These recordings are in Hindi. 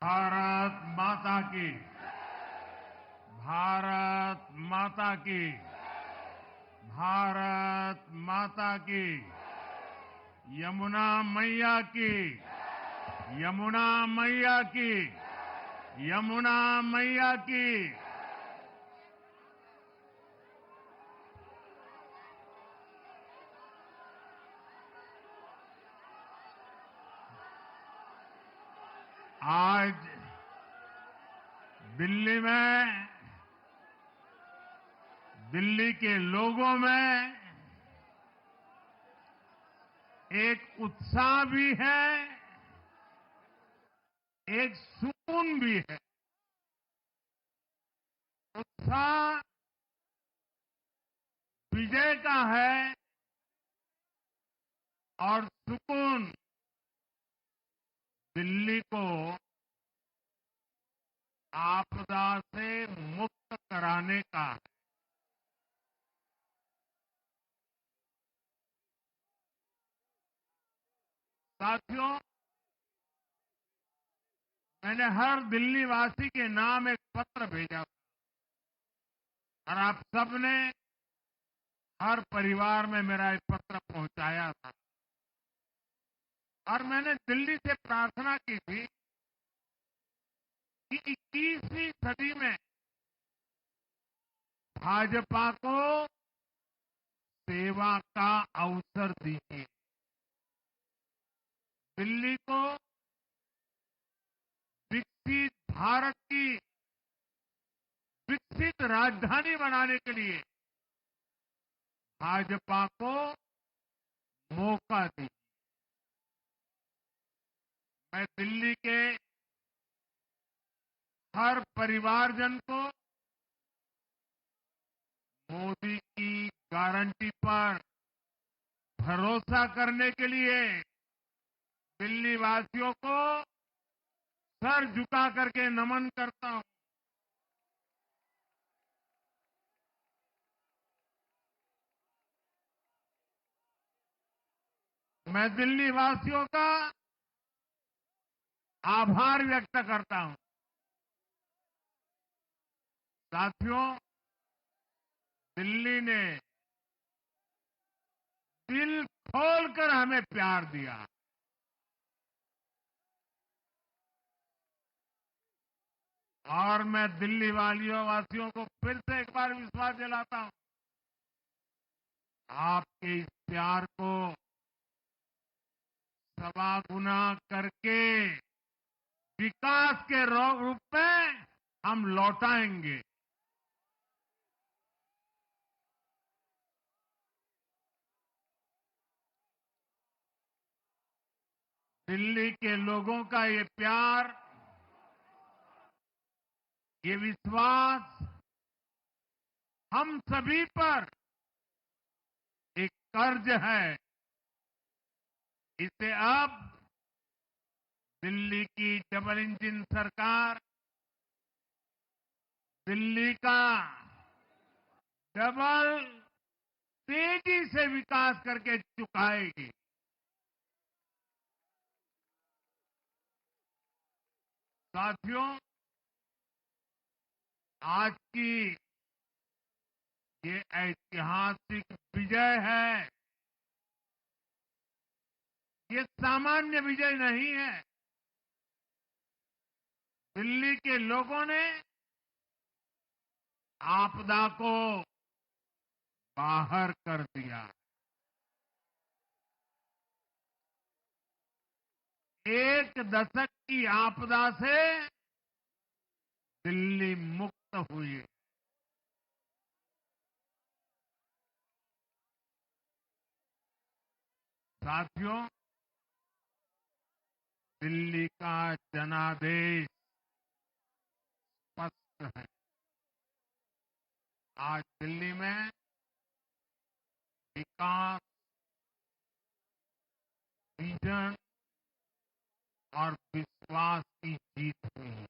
भारत माता की। भारत माता की। भारत माता की। यमुना मैया की। यमुना मैया की। यमुना मैया की। आज दिल्ली में, दिल्ली के लोगों में एक उत्साह भी है, एक सुकून भी है। उत्साह विजय का है और सुकून दिल्ली को आपदा से मुक्त कराने का है। साथियों, मैंने हर दिल्ली वासी के नाम एक पत्र भेजा और आप सबने हर परिवार में मेरा एक पत्र पहुंचाया था और मैंने दिल्ली से प्रार्थना की थी कि 21वीं सदी में भाजपा को सेवा का अवसर दीजिए। दिल्ली को विकसित भारत की विकसित राजधानी बनाने के लिए भाजपा को मौका दीजिए। मैं दिल्ली के हर परिवारजन को मोदी की गारंटी पर भरोसा करने के लिए दिल्ली वासियों को सर झुका करके नमन करता हूं। मैं दिल्ली वासियों का आभार व्यक्त करता हूं। साथियों, दिल्ली ने दिल खोलकर हमें प्यार दिया और मैं दिल्ली वासियों को फिर से एक बार विश्वास दिलाता हूं। आपके इस प्यार को सवा गुना करके विकास के रूप में हम लौटाएंगे। दिल्ली के लोगों का ये प्यार, ये विश्वास हम सभी पर एक कर्ज है। इसे अब दिल्ली की डबल इंजन सरकार, दिल्ली का डबल तेजी से विकास करके चुकाएगी। साथियों, आज की ये ऐतिहासिक विजय है। ये सामान्य विजय नहीं है। दिल्ली के लोगों ने आपदा को बाहर कर दिया। एक दशक की आपदा से दिल्ली मुक्त हुई। साथियों, दिल्ली का जनादेश स्पष्ट है। आज दिल्ली में विकास, विजन और विश्वास की जीत हुई है।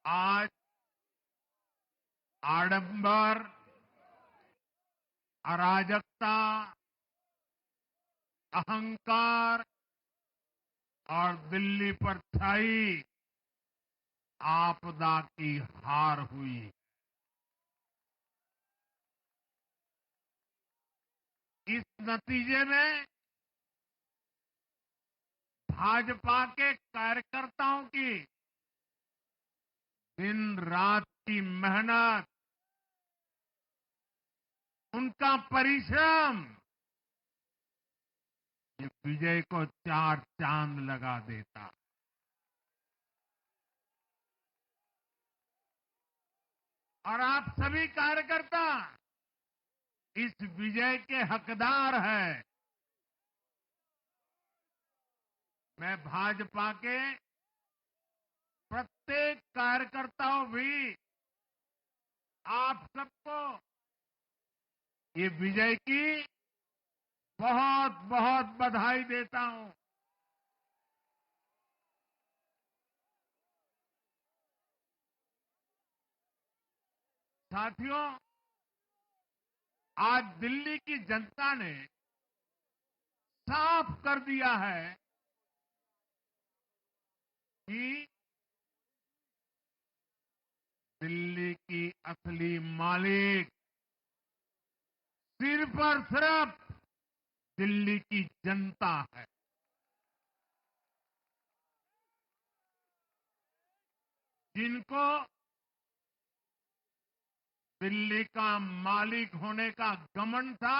आज आडंबर, अराजकता, अहंकार और दिल्ली पर छाई आपदा की हार हुई। इस नतीजे में भाजपा के कार्यकर्ताओं की दिन रात की मेहनत, उनका परिश्रम ये विजय को चार चांद लगा देता। और आप सभी कार्यकर्ता इस विजय के हकदार हैं। मैं भाजपा के प्रत्येक कार्यकर्ताओं भी आप सबको ये विजय की बहुत बहुत बधाई देता हूं। साथियों, आज दिल्ली की जनता ने साफ कर दिया है कि दिल्ली की असली मालिक सिर्फ और सिर्फ दिल्ली की जनता है। जिनको दिल्ली का मालिक होने का घमंड था,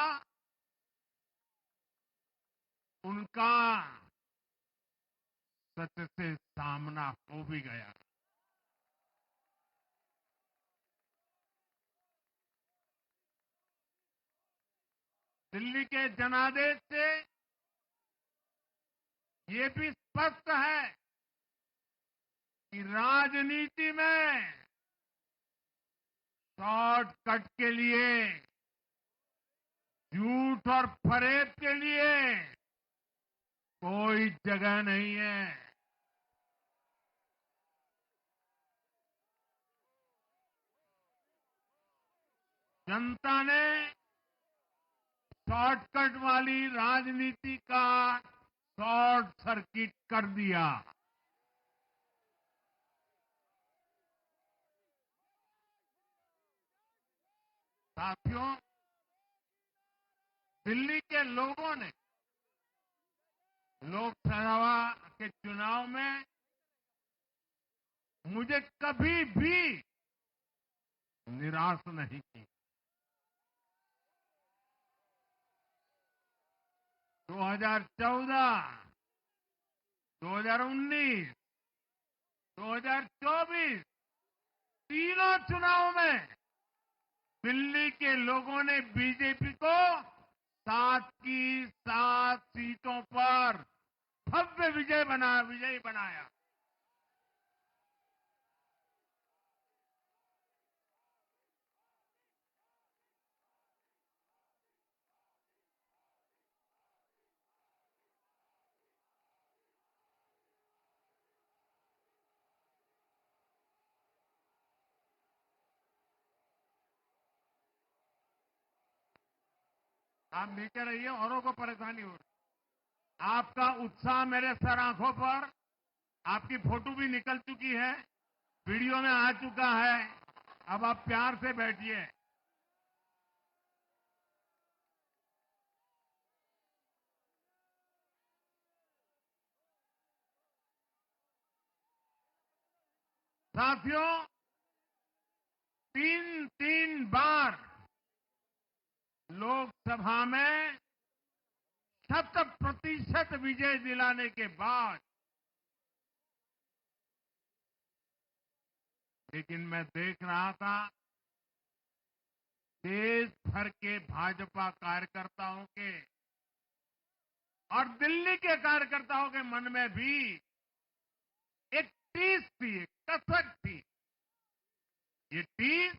उनका सच से सामना हो भी गया। दिल्ली के जनादेश से ये भी स्पष्ट है कि राजनीति में शॉर्टकट के लिए, झूठ और फरेब के लिए कोई जगह नहीं है। जनता ने शॉर्टकट वाली राजनीति का शॉर्ट सर्किट कर दिया। साथियों, दिल्ली के लोगों ने लोकसभा के चुनाव में मुझे कभी भी निराश नहीं की। 2014, 2019, 2024 तीनों चुनाव में दिल्ली के लोगों ने बीजेपी को 7 की 7 सीटों पर भव्य विजयी बनाया। आप नीचे रहिए, औरों को परेशानी हो रही। आपका उत्साह मेरे सर आंखों पर, आपकी फोटो भी निकल चुकी है, वीडियो में आ चुका है। अब आप प्यार से बैठिए। साथियों, 3 बार लोकसभा में 100% विजय दिलाने के बाद, लेकिन मैं देख रहा था देश भर के भाजपा कार्यकर्ताओं के और दिल्ली के कार्यकर्ताओं के मन में भी एक टीस थी, एक कसक थी। ये टीस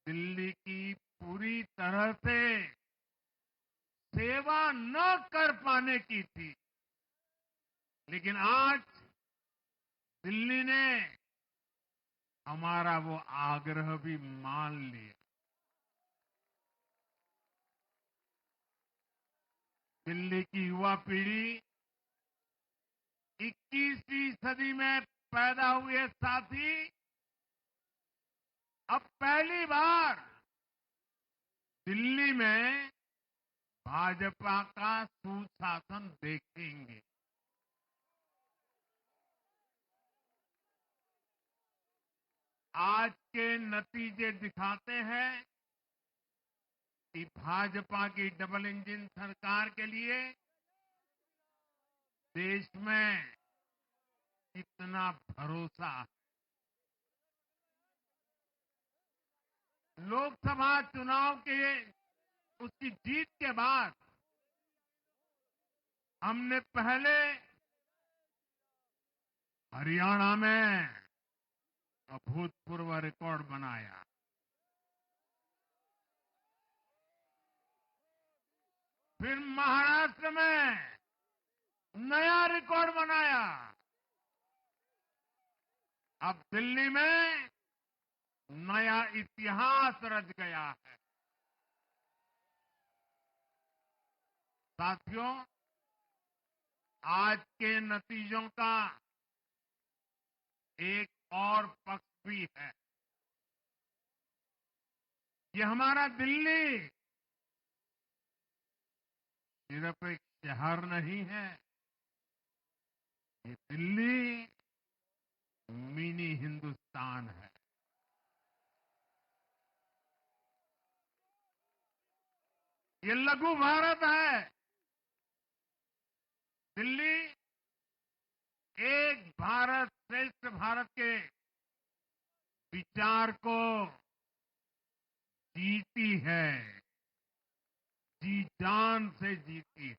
दिल्ली की पूरी तरह से सेवा न कर पाने की थी। लेकिन आज दिल्ली ने हमारा वो आग्रह भी मान लिया। दिल्ली की युवा पीढ़ी 21वीं सदी में पैदा हुए साथी अब पहली बार दिल्ली में भाजपा का सुशासन देखेंगे। आज के नतीजे दिखाते हैं कि भाजपा की डबल इंजन सरकार के लिए देश में कितना भरोसा है। लोकसभा चुनाव के उसकी जीत के बाद हमने पहले हरियाणा में अभूतपूर्व रिकॉर्ड बनाया, फिर महाराष्ट्र में नया रिकॉर्ड बनाया, अब दिल्ली में नया इतिहास रच गया है। साथियों, आज के नतीजों का एक और पक्ष भी है। ये हमारा दिल्ली सिर्फ एक शहर नहीं है, ये दिल्ली मिनी हिंदुस्तान है। ये लघु भारत है। दिल्ली एक भारत श्रेष्ठ भारत के विचार को जीती है, जी जान से जीती है।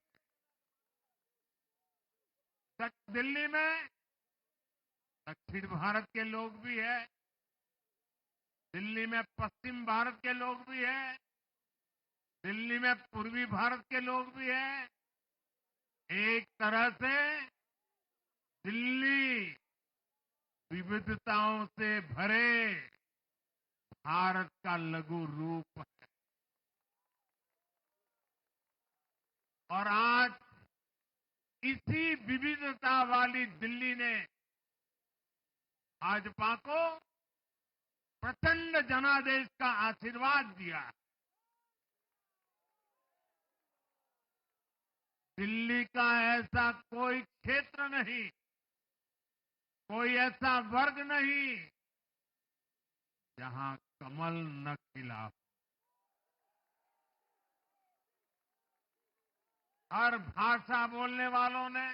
दिल्ली में दक्षिण भारत के लोग भी हैं, दिल्ली में पश्चिम भारत के लोग भी हैं, दिल्ली में पूर्वी भारत के लोग भी हैं। एक तरह से दिल्ली विविधताओं से भरे भारत का लघु रूप है। और आज इसी विविधता वाली दिल्ली ने भाजपा को प्रचंड जनादेश का आशीर्वाद दिया। दिल्ली का ऐसा कोई क्षेत्र नहीं, कोई ऐसा वर्ग नहीं जहां कमल न खिला हो। हर भाषा बोलने वालों ने,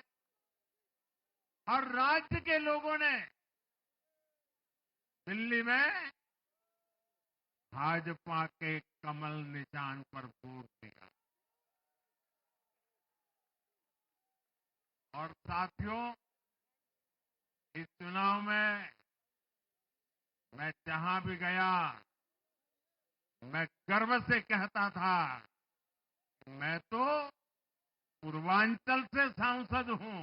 हर राज्य के लोगों ने दिल्ली में भाजपा के कमल निशान पर वोट दिया। और साथियों, इस चुनाव में मैं जहां भी गया, मैं गर्व से कहता था, मैं तो पूर्वांचल से सांसद हूं।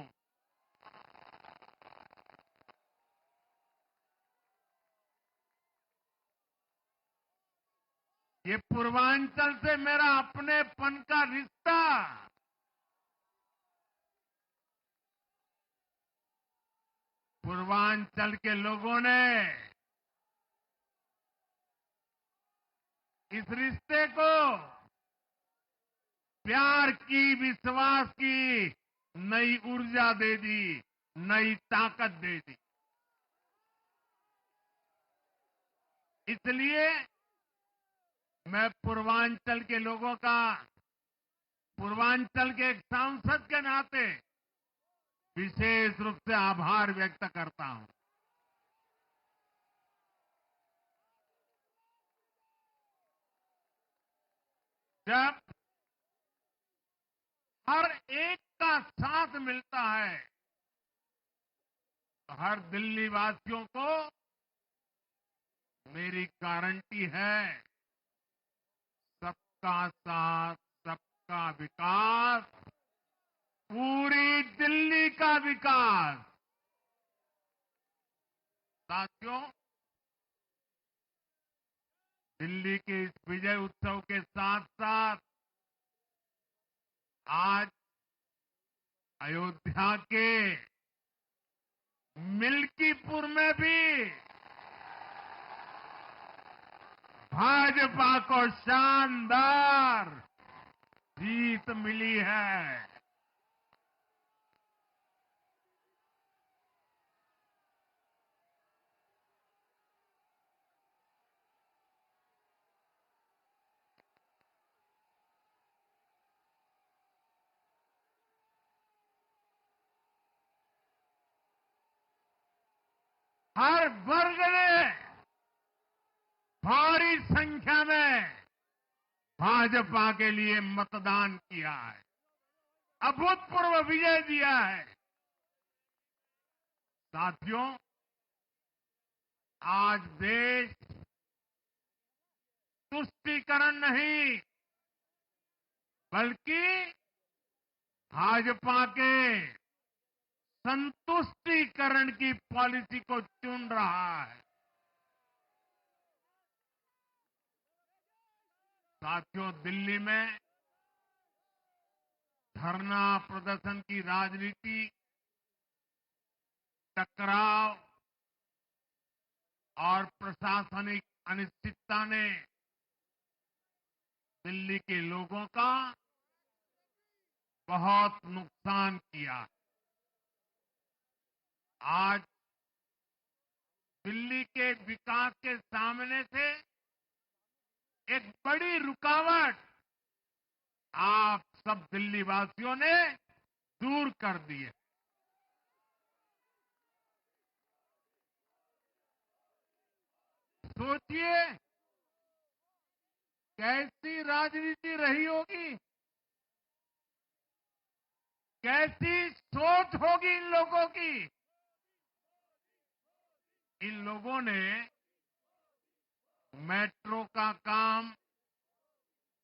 ये पूर्वांचल से मेरा अपनेपन का रिश्ता पूर्वांचल के लोगों ने इस रिश्ते को प्यार की, विश्वास की नई ऊर्जा दे दी, नई ताकत दे दी। इसलिए मैं पूर्वांचल के लोगों का, पूर्वांचल के एक सांसद के नाते विशेष रूप से आभार व्यक्त करता हूं। जब हर एक का साथ मिलता है तो हर दिल्ली वासियों को मेरी गारंटी है, सबका साथ, सबका विकास, पूरी दिल्ली का विकास। साथियों, दिल्ली के इस विजय उत्सव के साथ साथ आज अयोध्या के मिल्कीपुर में भी भाजपा को शानदार जीत मिली है। हर वर्ग ने भारी संख्या में भाजपा के लिए मतदान किया है, अभूतपूर्व विजय दिया है। साथियों, आज देश तुष्टीकरण नहीं बल्कि भाजपा के संतुष्टीकरण की पॉलिसी को चुन रहा है। साथियों, दिल्ली में धरना प्रदर्शन की राजनीति, टकराव और प्रशासनिक अनिश्चितता ने दिल्ली के लोगों का बहुत नुकसान किया। आज दिल्ली के विकास के सामने से एक बड़ी रुकावट आप सब दिल्ली वासियों ने दूर कर दी है। सोचिए कैसी राजनीति रही होगी, कैसी सोच होगी इन लोगों की। इन लोगों ने मेट्रो का काम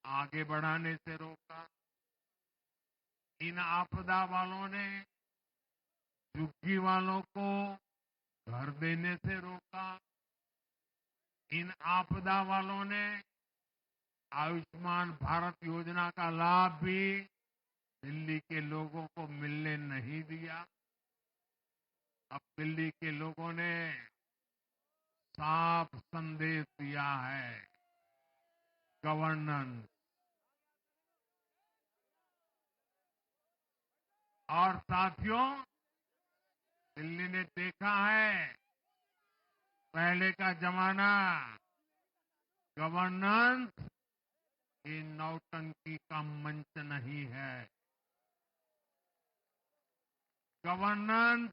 आगे बढ़ाने से रोका। इन आपदा वालों ने झुग्गी वालों को घर देने से रोका। इन आपदा वालों ने आयुष्मान भारत योजना का लाभ भी दिल्ली के लोगों को मिलने नहीं दिया। अब दिल्ली के लोगों ने साफ संदेश दिया है, गवर्नेंस। और साथियों, दिल्ली ने देखा है पहले का जमाना, गवर्नेंस ये नौटंकी का मंच नहीं है। गवर्नेंस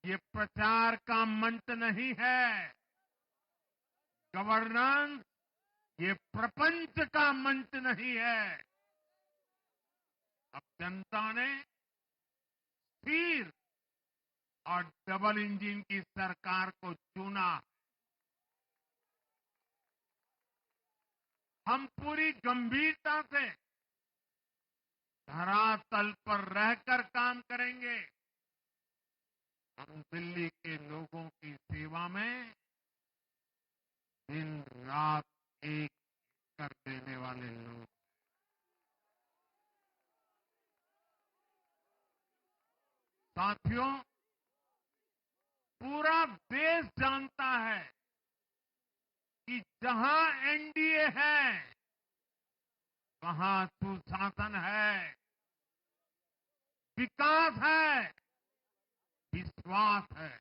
ये प्रचार का मंच नहीं है। गवर्नेंस ये प्रपंच का मंच नहीं है। अब जनता ने स्थिर और डबल इंजन की सरकार को चुना। हम पूरी गंभीरता से धरातल पर रहकर काम करेंगे। हम दिल्ली के लोगों की सेवा में दिन रात एक कर देने वाले लोग। साथियों, पूरा देश जानता है कि जहां एनडीए है वहां सुशासन है, विकास है, विश्वास है।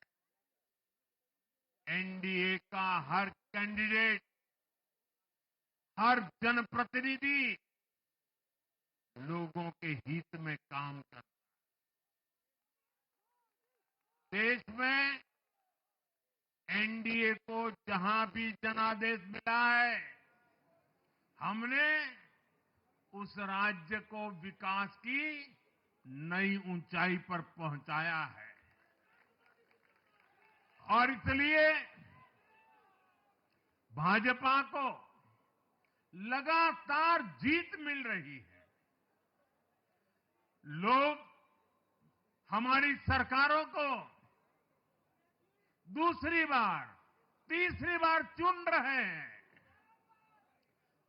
एनडीए का हर कैंडिडेट, हर जनप्रतिनिधि लोगों के हित में काम करता है। देश में एनडीए को जहां भी जनादेश मिला है, हमने उस राज्य को विकास की नई ऊंचाई पर पहुंचाया है। और इसलिए भाजपा को लगातार जीत मिल रही है। लोग हमारी सरकारों को दूसरी बार, तीसरी बार चुन रहे हैं।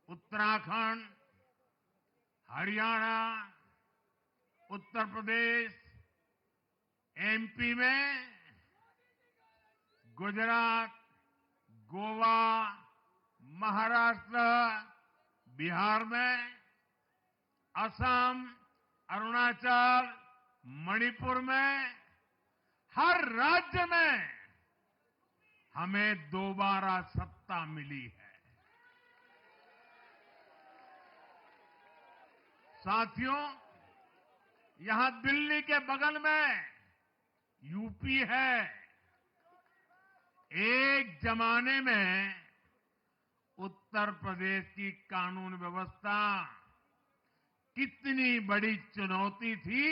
उत्तराखंड, हरियाणा, उत्तर प्रदेश, एमपी में गुजरात, गोवा, महाराष्ट्र, बिहार में, असम, अरुणाचल, मणिपुर में, हर राज्य में हमें दोबारा सत्ता मिली है। साथियों, यहां दिल्ली के बगल में यूपी है। एक जमाने में उत्तर प्रदेश की कानून व्यवस्था कितनी बड़ी चुनौती थी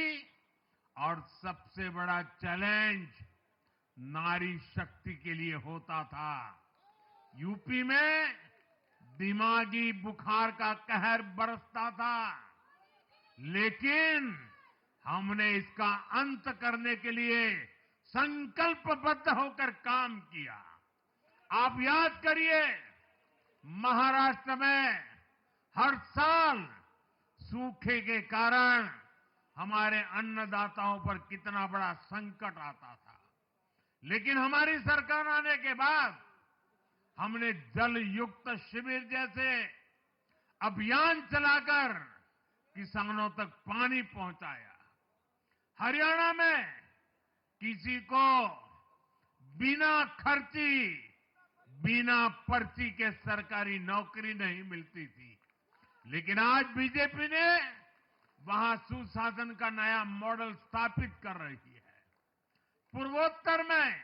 और सबसे बड़ा चैलेंज नारी शक्ति के लिए होता था। यूपी में दिमागी बुखार का कहर बरसता था, लेकिन हमने इसका अंत करने के लिए संकल्पबद्ध होकर काम किया। आप याद करिए, महाराष्ट्र में हर साल सूखे के कारण हमारे अन्नदाताओं पर कितना बड़ा संकट आता था, लेकिन हमारी सरकार आने के बाद हमने जल युक्त शिविर जैसे अभियान चलाकर किसानों तक पानी पहुंचाया। हरियाणा में किसी को बिना खर्ची, बिना पर्ची के सरकारी नौकरी नहीं मिलती थी, लेकिन आज बीजेपी ने वहां सुशासन का नया मॉडल स्थापित कर रही है। पूर्वोत्तर में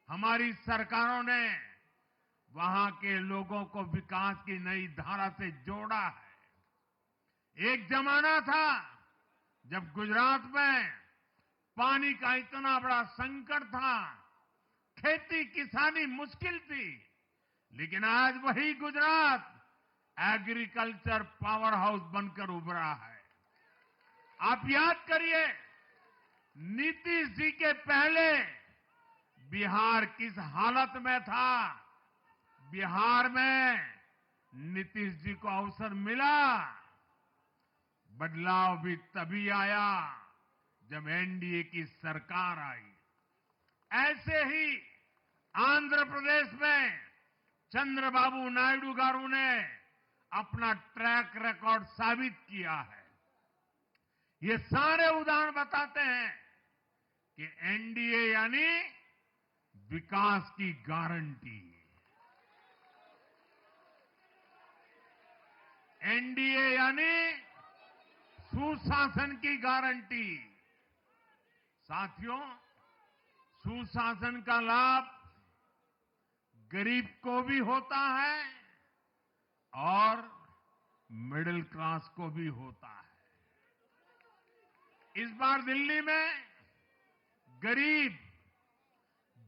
हमारी सरकारों ने वहां के लोगों को विकास की नई धारा से जोड़ा है। एक जमाना था जब गुजरात में पानी का इतना बड़ा संकट था, खेती किसानी मुश्किल थी, लेकिन आज वही गुजरात एग्रीकल्चर पावर हाउस बनकर उभरा है। आप याद करिए, नीतीश जी के पहले बिहार किस हालत में था। बिहार में नीतीश जी को अवसर मिला। बदलाव भी तभी आया जब एनडीए की सरकार आई। ऐसे ही आंध्र प्रदेश में चंद्रबाबू नायडू गारू ने अपना ट्रैक रिकॉर्ड साबित किया है। ये सारे उदाहरण बताते हैं कि एनडीए यानी विकास की गारंटी। एनडीए यानी सुशासन की गारंटी। साथियों, सुशासन का लाभ गरीब को भी होता है और मिडिल क्लास को भी होता है। इस बार दिल्ली में गरीब,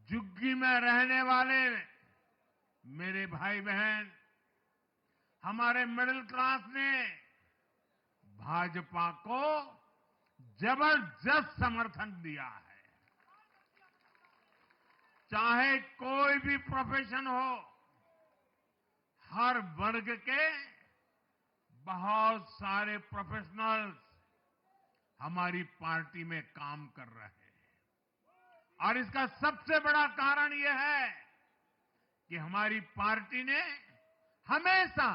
झुग्गी में रहने वाले मेरे भाई बहन, हमारे मिडिल क्लास ने भाजपा को जबरदस्त समर्थन दिया है। चाहे कोई भी प्रोफेशन हो, हर वर्ग के बहुत सारे प्रोफेशनल्स हमारी पार्टी में काम कर रहे हैं। और इसका सबसे बड़ा कारण यह है कि हमारी पार्टी ने हमेशा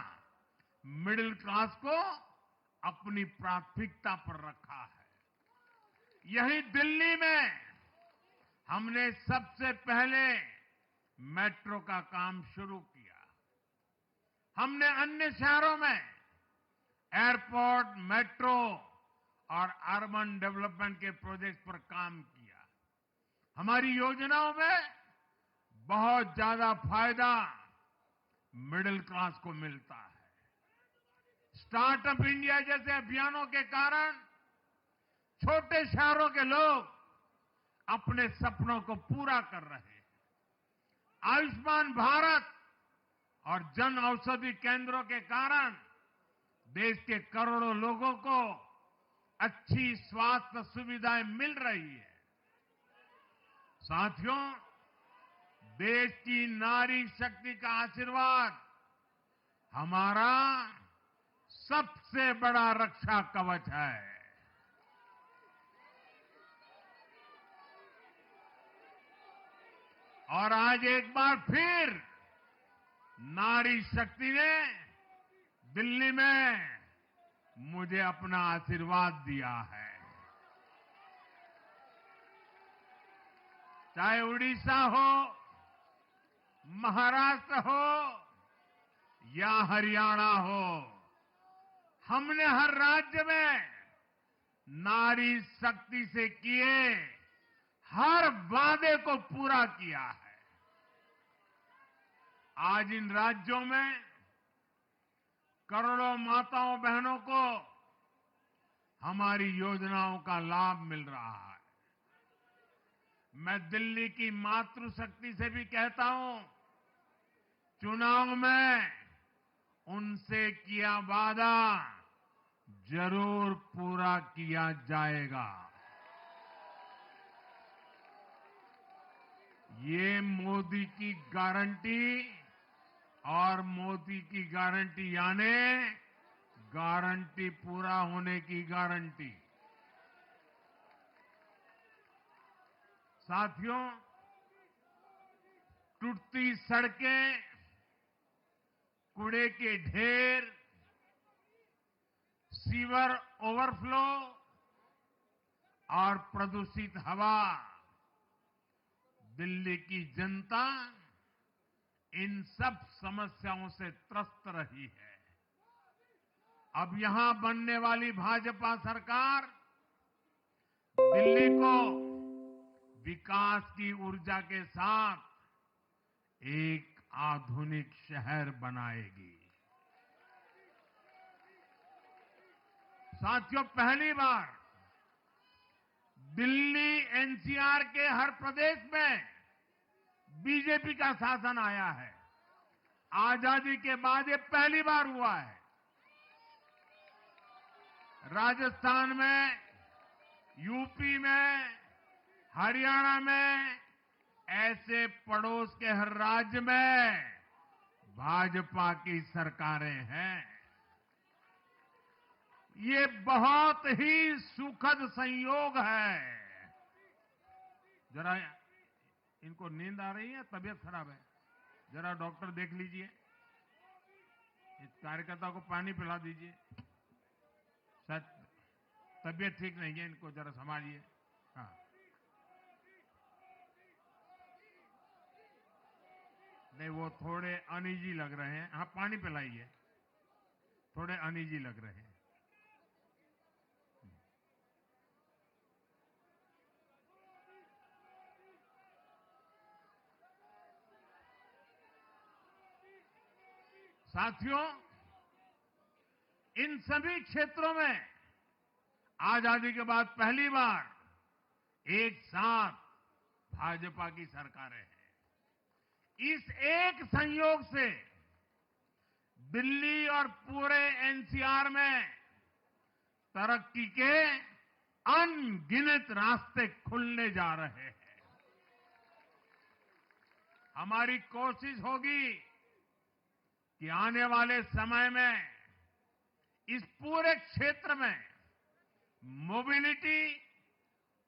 मिडिल क्लास को अपनी प्राथमिकता पर रखा है। यही दिल्ली में हमने सबसे पहले मेट्रो का काम शुरू किया। हमने अन्य शहरों में एयरपोर्ट, मेट्रो और अर्बन डेवलपमेंट के प्रोजेक्ट पर काम किया। हमारी योजनाओं में बहुत ज्यादा फायदा मिडिल क्लास को मिलता है। स्टार्टअप इंडिया जैसे अभियानों के कारण छोटे शहरों के लोग अपने सपनों को पूरा कर रहे हैं। आयुष्मान भारत और जन औषधि केंद्रों के कारण देश के करोड़ों लोगों को अच्छी स्वास्थ्य सुविधाएं मिल रही है। साथियों, देश की नारी शक्ति का आशीर्वाद हमारा सबसे बड़ा रक्षा कवच है। और आज एक बार फिर नारी शक्ति ने दिल्ली में मुझे अपना आशीर्वाद दिया है। चाहे उड़ीसा हो, महाराष्ट्र हो या हरियाणा हो, हमने हर राज्य में नारी शक्ति से किए हर वादे को पूरा किया है। आज इन राज्यों में करोड़ों माताओं बहनों को हमारी योजनाओं का लाभ मिल रहा है। मैं दिल्ली की मातृशक्ति से भी कहता हूं, चुनाव में उनसे किया वादा जरूर पूरा किया जाएगा। ये मोदी की गारंटी और मोदी की गारंटी यानी गारंटी पूरा होने की गारंटी। साथियों, टूटती सड़कें, कूड़े के ढेर, सीवर ओवरफ्लो और प्रदूषित हवा, दिल्ली की जनता इन सब समस्याओं से त्रस्त रही है। अब यहां बनने वाली भाजपा सरकार दिल्ली को विकास की ऊर्जा के साथ एक आधुनिक शहर बनाएगी। साथियों, पहली बार दिल्ली एनसीआर के हर प्रदेश में बीजेपी का शासन आया है। आजादी के बाद ये पहली बार हुआ है। राजस्थान में, यूपी में, हरियाणा में, ऐसे पड़ोस के हर राज्य में भाजपा की सरकारें हैं। ये बहुत ही सुखद संयोग है। जरा इनको नींद आ रही है, तबीयत खराब है, जरा डॉक्टर देख लीजिए। इस कार्यकर्ता को पानी पिला दीजिए, शायद तबीयत ठीक नहीं है, इनको जरा संभालिए। हाँ, नहीं वो थोड़े अनईजी लग रहे हैं। हाँ, पानी पिलाइए, थोड़े अनईजी लग रहे हैं। साथियों, इन सभी क्षेत्रों में आजादी के बाद पहली बार एक साथ भाजपा की सरकारें हैं। इस एक संयोग से दिल्ली और पूरे एनसीआर में तरक्की के अनगिनत रास्ते खुलने जा रहे हैं। हमारी कोशिश होगी कि आने वाले समय में इस पूरे क्षेत्र में मोबिलिटी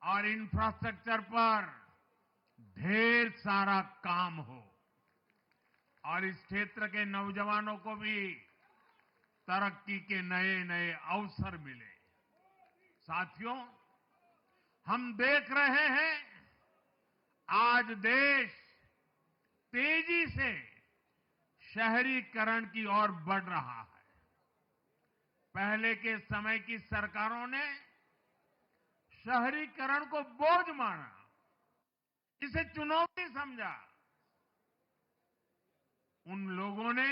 और इंफ्रास्ट्रक्चर पर ढेर सारा काम हो और इस क्षेत्र के नौजवानों को भी तरक्की के नए नए अवसर मिले। साथियों, हम देख रहे हैं आज देश तेजी से शहरीकरण की ओर बढ़ रहा है। पहले के समय की सरकारों ने शहरीकरण को बोझ माना, इसे चुनौती समझा। उन लोगों ने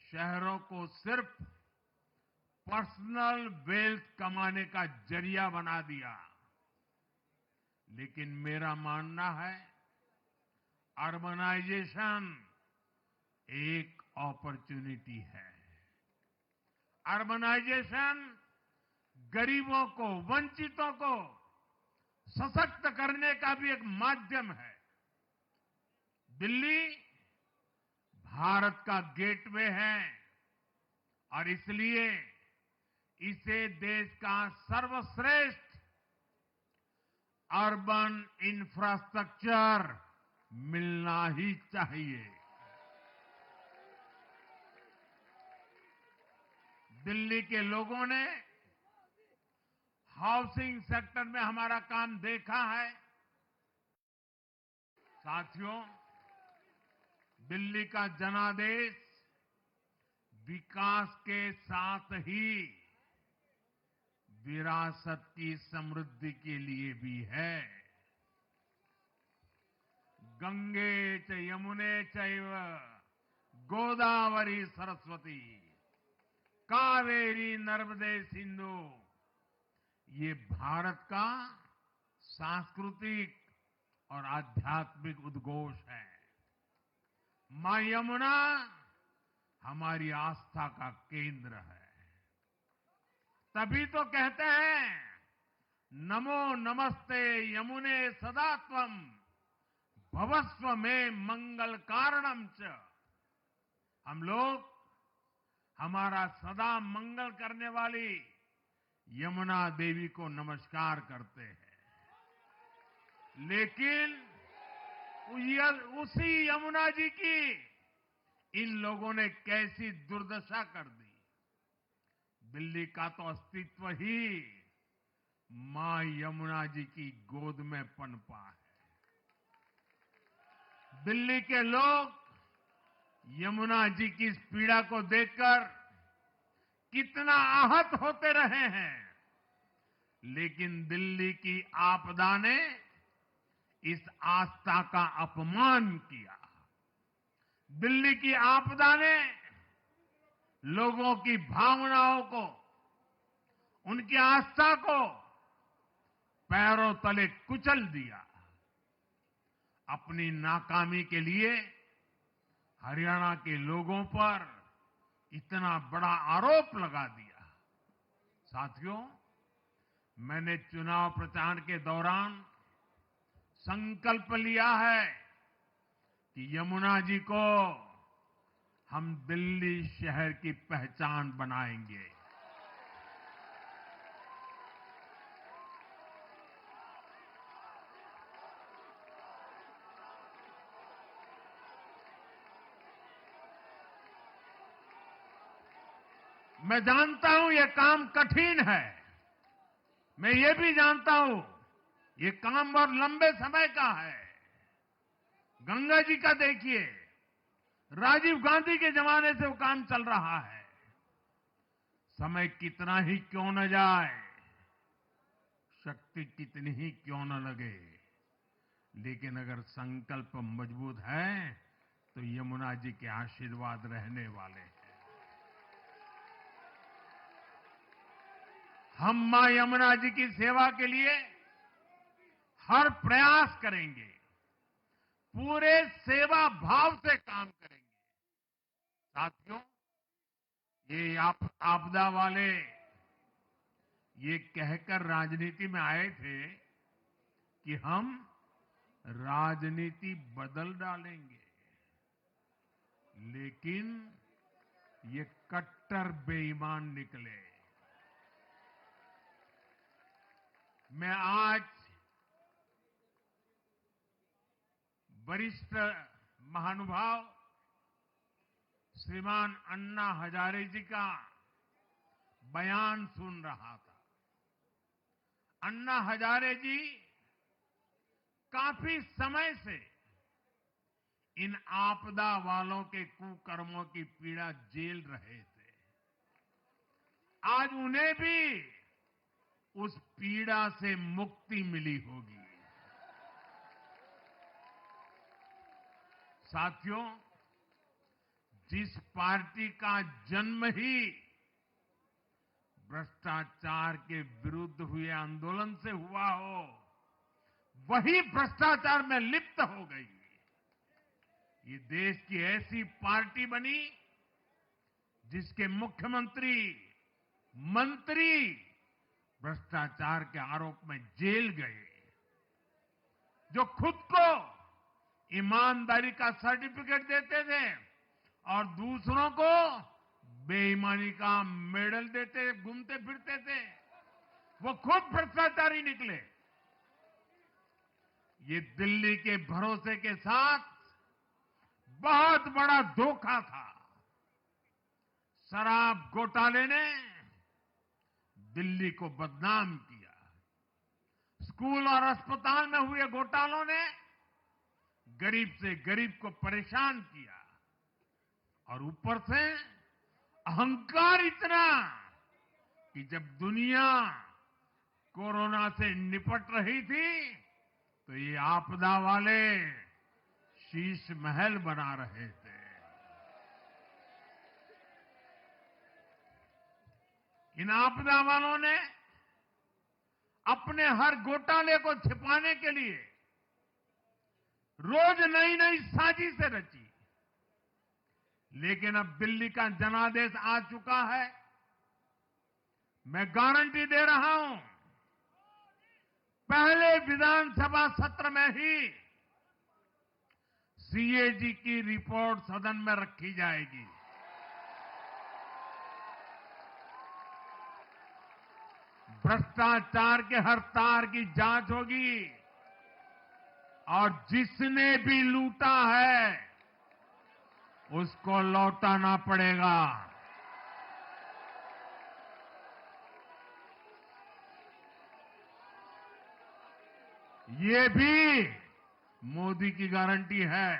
शहरों को सिर्फ पर्सनल वेल्थ कमाने का जरिया बना दिया। लेकिन मेरा मानना है, अर्बनाइजेशन एक अपॉर्चुनिटी है। अर्बनाइजेशन गरीबों को, वंचितों को सशक्त करने का भी एक माध्यम है। दिल्ली भारत का गेटवे है और इसलिए इसे देश का सर्वश्रेष्ठ अर्बन इंफ्रास्ट्रक्चर मिलना ही चाहिए। दिल्ली के लोगों ने हाउसिंग सेक्टर में हमारा काम देखा है। साथियों, दिल्ली का जनादेश विकास के साथ ही विरासत की समृद्धि के लिए भी है। गंगे च यमुने चैव गोदावरी सरस्वती कावेरी नर्मदे सिंधु, ये भारत का सांस्कृतिक और आध्यात्मिक उद्घोष है। मां यमुना हमारी आस्था का केंद्र है। तभी तो कहते हैं, नमो नमस्ते यमुने सदा त्वं भवस्व में मंगल कारणम च। हम लोग हमारा सदा मंगल करने वाली यमुना देवी को नमस्कार करते हैं। लेकिन उसी यमुना जी की इन लोगों ने कैसी दुर्दशा कर दी। दिल्ली का तो अस्तित्व ही मां यमुना जी की गोद में पनपा है। दिल्ली के लोग यमुना जी की इस पीड़ा को देखकर कितना आहत होते रहे हैं, लेकिन दिल्ली की आपदा ने इस आस्था का अपमान किया। दिल्ली की आपदा ने लोगों की भावनाओं को, उनकी आस्था को पैरों तले कुचल दिया। अपनी नाकामी के लिए हरियाणा के लोगों पर इतना बड़ा आरोप लगा दिया। साथियों, मैंने चुनाव प्रचार के दौरान संकल्प लिया है कि यमुना जी को हम दिल्ली शहर की पहचान बनाएंगे। मैं जानता हूं यह काम कठिन है। मैं ये भी जानता हूं ये काम बहुत लंबे समय का है। गंगा जी का देखिए, राजीव गांधी के जमाने से वो काम चल रहा है। समय कितना ही क्यों न जाए, शक्ति कितनी ही क्यों न लगे, लेकिन अगर संकल्प मजबूत है तो यमुना जी के आशीर्वाद रहने वाले हैं। हम मां यमुना जी की सेवा के लिए हर प्रयास करेंगे, पूरे सेवा भाव से काम करेंगे। साथियों, ये आपदा वाले ये कहकर राजनीति में आए थे कि हम राजनीति बदल डालेंगे, लेकिन ये कट्टर बेईमान निकले। मैं आज वरिष्ठ महानुभाव श्रीमान अन्ना हजारे जी का बयान सुन रहा था। अन्ना हजारे जी काफी समय से इन आपदा वालों के कुकर्मों की पीड़ा झेल रहे थे। आज उन्हें भी उस पीड़ा से मुक्ति मिली होगी। साथियों, जिस पार्टी का जन्म ही भ्रष्टाचार के विरुद्ध हुए आंदोलन से हुआ हो, वही भ्रष्टाचार में लिप्त हो गई। ये देश की ऐसी पार्टी बनी जिसके मुख्यमंत्री, मंत्री भ्रष्टाचार के आरोप में जेल गए, जो खुद को ईमानदारी का सर्टिफिकेट देते थे और दूसरों को बेईमानी का मेडल देते घूमते फिरते थे, वो खुद भ्रष्टाचारी निकले। ये दिल्ली के भरोसे के साथ बहुत बड़ा धोखा था। शराब घोटाले ने दिल्ली को बदनाम किया। स्कूल और अस्पताल में हुए घोटालों ने गरीब से गरीब को परेशान किया। और ऊपर से अहंकार इतना कि जब दुनिया कोरोना से निपट रही थी तो ये आपदा वाले शीश महल बना रहे थे। इन आपदा वालों ने अपने हर घोटाले को छिपाने के लिए रोज नई नई साजिशें रची। लेकिन अब दिल्ली का जनादेश आ चुका है। मैं गारंटी दे रहा हूं, पहले विधानसभा सत्र में ही सीएजी की रिपोर्ट सदन में रखी जाएगी। भ्रष्टाचार के हर तार की जांच होगी और जिसने भी लूटा है उसको लौटाना पड़ेगा। ये भी मोदी की गारंटी है।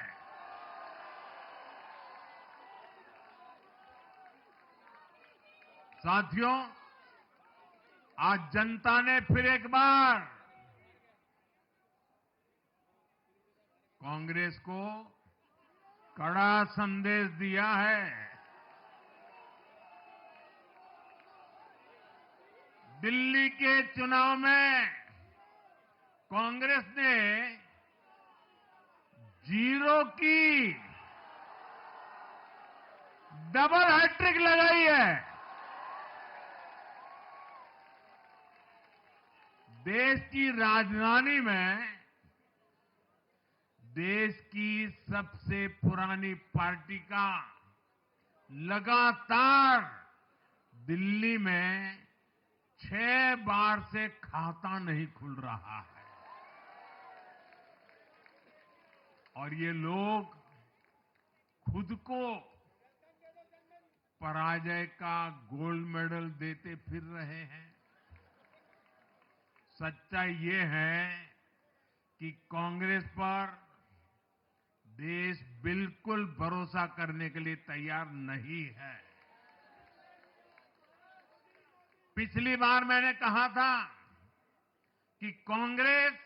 साथियों, आज जनता ने फिर एक बार कांग्रेस को कड़ा संदेश दिया है। दिल्ली के चुनाव में कांग्रेस ने जीरो की डबल हैट्रिक लगाई है। देश की राजधानी में देश की सबसे पुरानी पार्टी का लगातार दिल्ली में 6 बार से खाता नहीं खुल रहा है। और ये लोग खुद को पराजय का गोल्ड मेडल देते फिर रहे हैं। सच्चाई ये है कि कांग्रेस पर देश बिल्कुल भरोसा करने के लिए तैयार नहीं है। पिछली बार मैंने कहा था कि कांग्रेस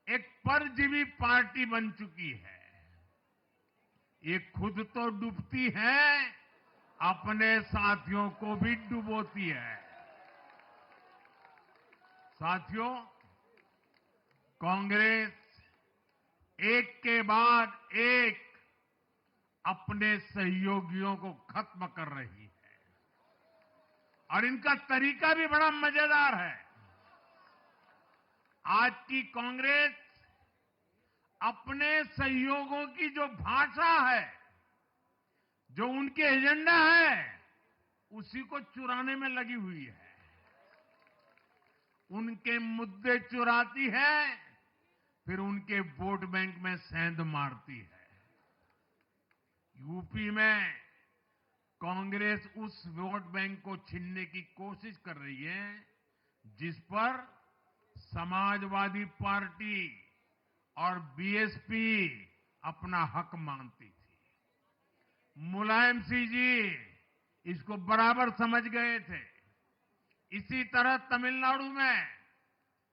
एक परजीवी पार्टी बन चुकी है। ये खुद तो डूबती है, अपने साथियों को भी डुबोती है। साथियों, कांग्रेस एक के बाद एक अपने सहयोगियों को खत्म कर रही है और इनका तरीका भी बड़ा मजेदार है। आज की कांग्रेस अपने सहयोगियों की जो भाषा है, जो उनके एजेंडा है, उसी को चुराने में लगी हुई है। उनके मुद्दे चुराती है, फिर उनके वोट बैंक में सेंध मारती है। यूपी में कांग्रेस उस वोट बैंक को छीनने की कोशिश कर रही है जिस पर समाजवादी पार्टी और बीएसपी अपना हक मानती थी। मुलायम सिंह जी इसको बराबर समझ गए थे। इसी तरह तमिलनाडु में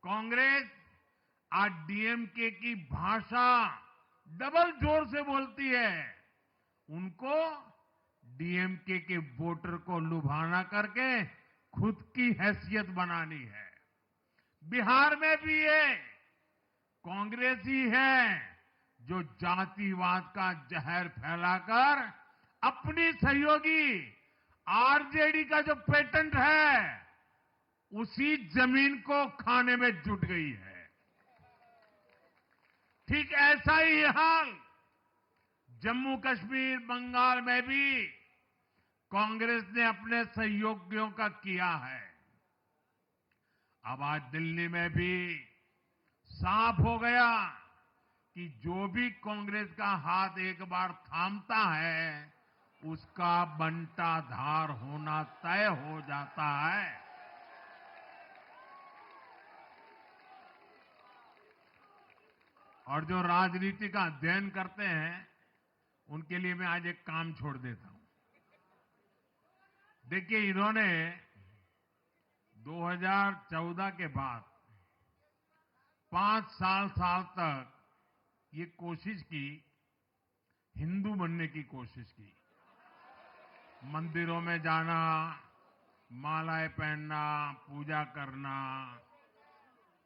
कांग्रेस आज डीएमके की भाषा डबल जोर से बोलती है। उनको डीएमके के वोटर को लुभाना करके खुद की हैसियत बनानी है। बिहार में भी ये कांग्रेस ही है जो जातिवाद का जहर फैलाकर अपनी सहयोगी आरजेडी का जो पेटेंट है उसी जमीन को खाने में जुट गई है। ठीक ऐसा ही हाल जम्मू कश्मीर, बंगाल में भी कांग्रेस ने अपने सहयोगियों का किया है। अब आज दिल्ली में भी साफ हो गया कि जो भी कांग्रेस का हाथ एक बार थामता है उसका बंटाधार होना तय हो जाता है। और जो राजनीति का अध्ययन करते हैं उनके लिए मैं आज एक काम छोड़ देता हूं। देखिए, इन्होंने 2014 के बाद 5 साल तक ये कोशिश की, हिंदू बनने की कोशिश की। मंदिरों में जाना, मालाएं पहनना, पूजा करना,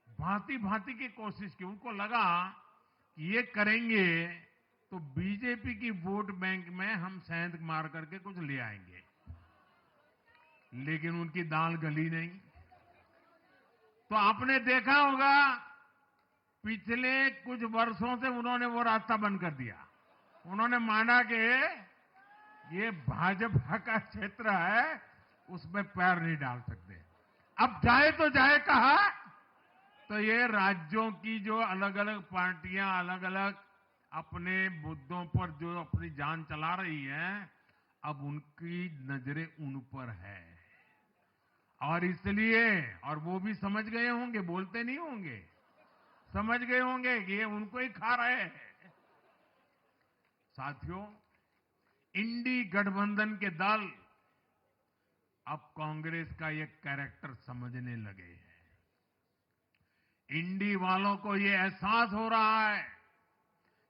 भांति भांति की कोशिश की। उनको लगा कि ये करेंगे तो बीजेपी की वोट बैंक में हम सेंध मार करके कुछ ले आएंगे, लेकिन उनकी दाल गली नहीं। तो आपने देखा होगा पिछले कुछ वर्षों से उन्होंने वो रास्ता बंद कर दिया। उन्होंने माना कि ये भाजपा का क्षेत्र है, उसमें पैर नहीं डाल सकते। अब जाए तो जाए कहा, तो ये राज्यों की जो अलग अलग पार्टियां अलग अलग अपने मुद्दों पर जो अपनी जान चला रही हैं, अब उनकी नजरें उन पर है। और इसलिए, और वो भी समझ गए होंगे, बोलते नहीं होंगे, समझ गए होंगे कि ये उनको ही खा रहे हैं। साथियों, इंडी गठबंधन के दल अब कांग्रेस का ये कैरेक्टर समझने लगे हैं। इंडी वालों को ये एहसास हो रहा है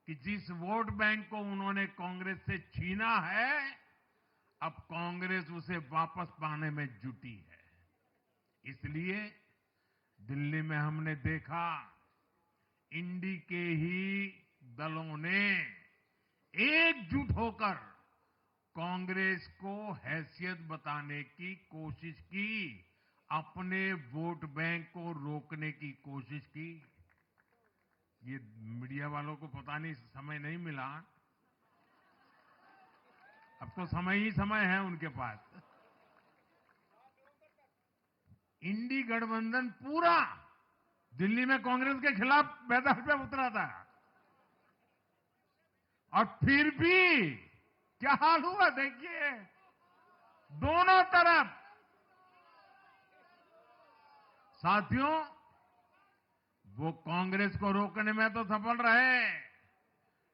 कि जिस वोट बैंक को उन्होंने कांग्रेस से छीना है, अब कांग्रेस उसे वापस पाने में जुटी है। इसलिए दिल्ली में हमने देखा, इंडी के ही दलों ने एकजुट होकर कांग्रेस को हैसियत बताने की कोशिश की, अपने वोट बैंक को रोकने की कोशिश की। ये मीडिया वालों को पता नहीं समय नहीं मिला, अब तो समय ही समय है उनके पास। इंडी गठबंधन पूरा दिल्ली में कांग्रेस के खिलाफ मैदान पे उतरा था, और फिर भी क्या हाल हुआ देखिए, दोनों तरफ। साथियों, वो कांग्रेस को रोकने में तो सफल रहे,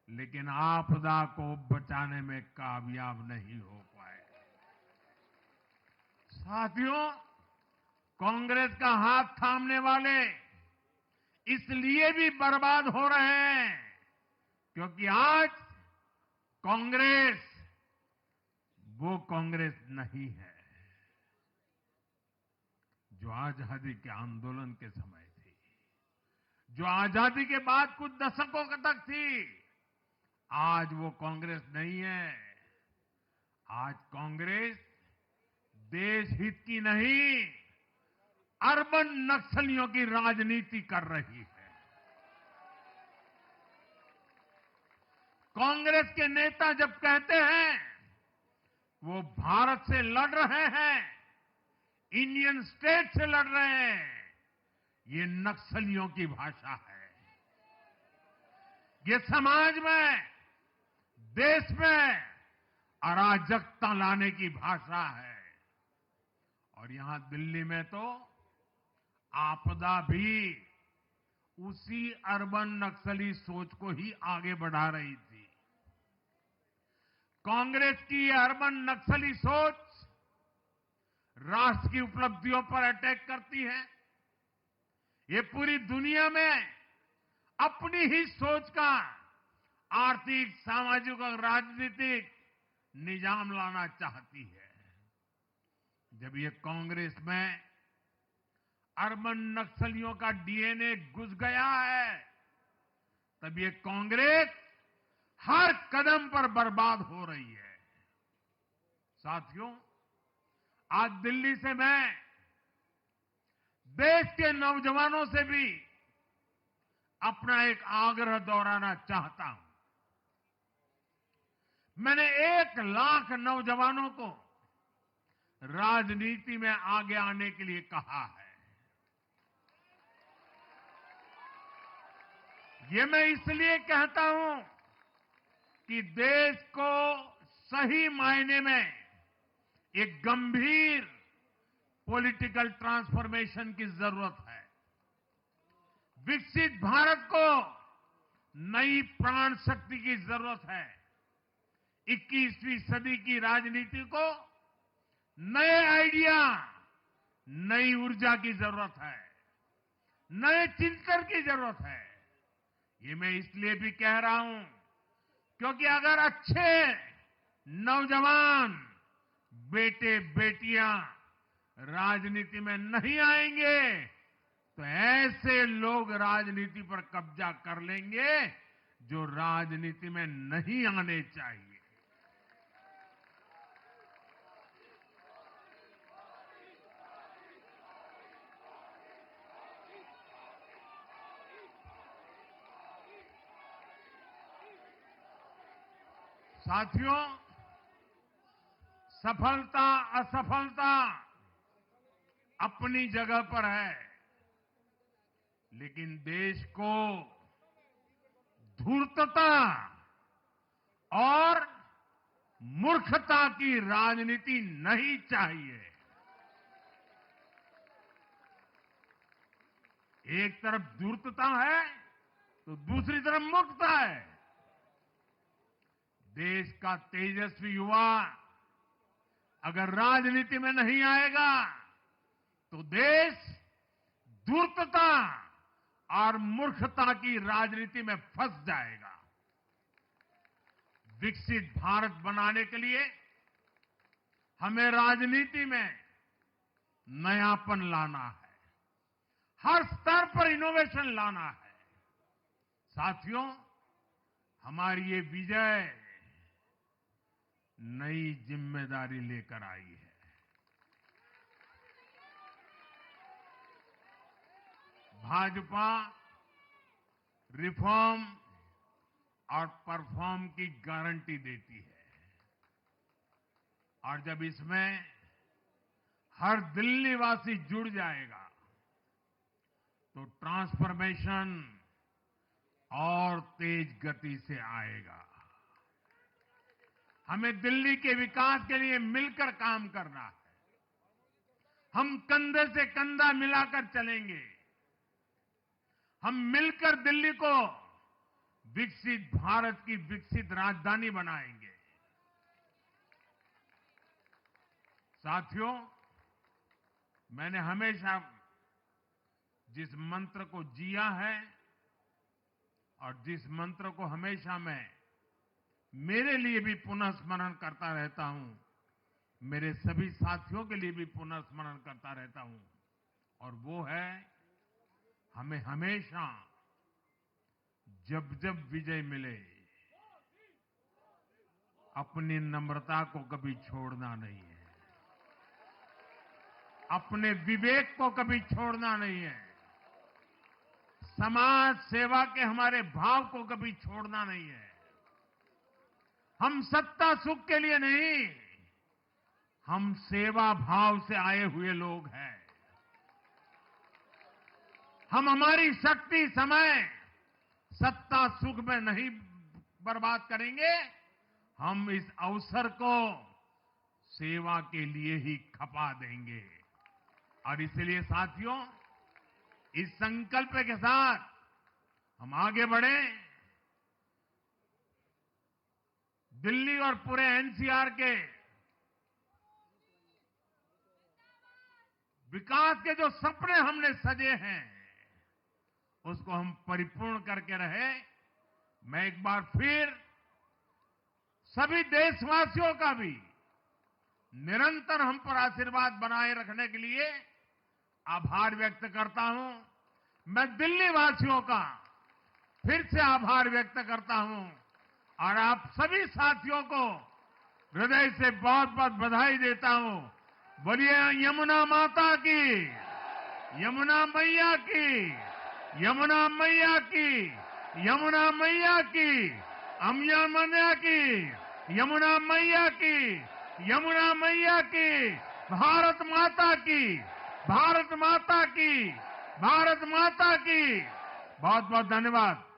लेकिन आपदा को बचाने में कामयाब नहीं हो पाए। साथियों, कांग्रेस का हाथ थामने वाले इसलिए भी बर्बाद हो रहे हैं क्योंकि आज कांग्रेस वो कांग्रेस नहीं है जो आजादी के आंदोलन के समय थी, जो आजादी के बाद कुछ दशकों तक थी। आज वो कांग्रेस नहीं है। आज कांग्रेस देश हित की नहीं, अर्बन नक्सलियों की राजनीति कर रही है। कांग्रेस के नेता जब कहते हैं वो भारत से लड़ रहे हैं, इंडियन स्टेट से लड़ रहे हैं, ये नक्सलियों की भाषा है। ये समाज में, देश में अराजकता लाने की भाषा है। और यहां दिल्ली में तो आपदा भी उसी अर्बन नक्सली सोच को ही आगे बढ़ा रही थी। कांग्रेस की ये अर्बन नक्सली सोच राष्ट्र की उपलब्धियों पर अटैक करती है। ये पूरी दुनिया में अपनी ही सोच का आर्थिक, सामाजिक और राजनीतिक निजाम लाना चाहती है। जब ये कांग्रेस में अर्बन नक्सलियों का डीएनए घुस गया है, तब ये कांग्रेस हर कदम पर बर्बाद हो रही है। साथियों, आज दिल्ली से मैं देश के नौजवानों से भी अपना एक आग्रह दोहराना चाहता हूं। मैंने 1 लाख नौजवानों को राजनीति में आगे आने के लिए कहा है। ये मैं इसलिए कहता हूं कि देश को सही मायने में एक गंभीर पॉलिटिकल ट्रांसफॉर्मेशन की जरूरत है। विकसित भारत को नई प्राण शक्ति की जरूरत है। 21वीं सदी की राजनीति को नए आइडिया, नई ऊर्जा की जरूरत है, नए चिंतन की जरूरत है। ये मैं इसलिए भी कह रहा हूं क्योंकि अगर अच्छे नौजवान बेटे बेटियां राजनीति में नहीं आएंगे तो ऐसे लोग राजनीति पर कब्जा कर लेंगे जो राजनीति में नहीं आने चाहिए। साथियों, सफलता असफलता अपनी जगह पर है, लेकिन देश को धूर्तता और मूर्खता की राजनीति नहीं चाहिए। एक तरफ धूर्तता है तो दूसरी तरफ मूर्खता है। देश का तेजस्वी युवा अगर राजनीति में नहीं आएगा तो देश धूर्तता और मूर्खता की राजनीति में फंस जाएगा। विकसित भारत बनाने के लिए हमें राजनीति में नयापन लाना है, हर स्तर पर इनोवेशन लाना है। साथियों, हमारी ये विजय नई जिम्मेदारी लेकर आई है। भाजपा रिफॉर्म और परफॉर्म की गारंटी देती है और जब इसमें हर दिल्ली वासी जुड़ जाएगा तो ट्रांसफॉर्मेशन और तेज गति से आएगा। हमें दिल्ली के विकास के लिए मिलकर काम करना है। हम कंधे से कंधा मिलाकर चलेंगे। हम मिलकर दिल्ली को विकसित भारत की विकसित राजधानी बनाएंगे। साथियों, मैंने हमेशा जिस मंत्र को जिया है और जिस मंत्र को हमेशा मैं मेरे लिए भी पुनः स्मरण करता रहता हूं, मेरे सभी साथियों के लिए भी पुनः स्मरण करता रहता हूं, और वो है हमें हमेशा जब जब विजय मिले अपनी नम्रता को कभी छोड़ना नहीं है, अपने विवेक को कभी छोड़ना नहीं है, समाज सेवा के हमारे भाव को कभी छोड़ना नहीं है। हम सत्ता सुख के लिए नहीं, हम सेवा भाव से आए हुए लोग हैं। हम हमारी शक्ति समय सत्ता सुख में नहीं बर्बाद करेंगे, हम इस अवसर को सेवा के लिए ही खपा देंगे। और इसलिए साथियों, इस संकल्प के साथ हम आगे बढ़े। दिल्ली और पूरे एनसीआर के विकास के जो सपने हमने सजे हैं उसको हम परिपूर्ण करके रहे। मैं एक बार फिर सभी देशवासियों का भी निरंतर हम पर आशीर्वाद बनाए रखने के लिए आभार व्यक्त करता हूं। मैं दिल्ली वासियों का फिर से आभार व्यक्त करता हूं और आप सभी साथियों को हृदय से बहुत बहुत बधाई देता हूं। बोलिए यमुना माता की, यमुना मैया की, यमुना मैया की, यमुना मैया की, अम्या मैया की, यमुना मैया की, यमुना मैया की, भारत माता की, भारत माता की, भारत माता की। बहुत बहुत धन्यवाद।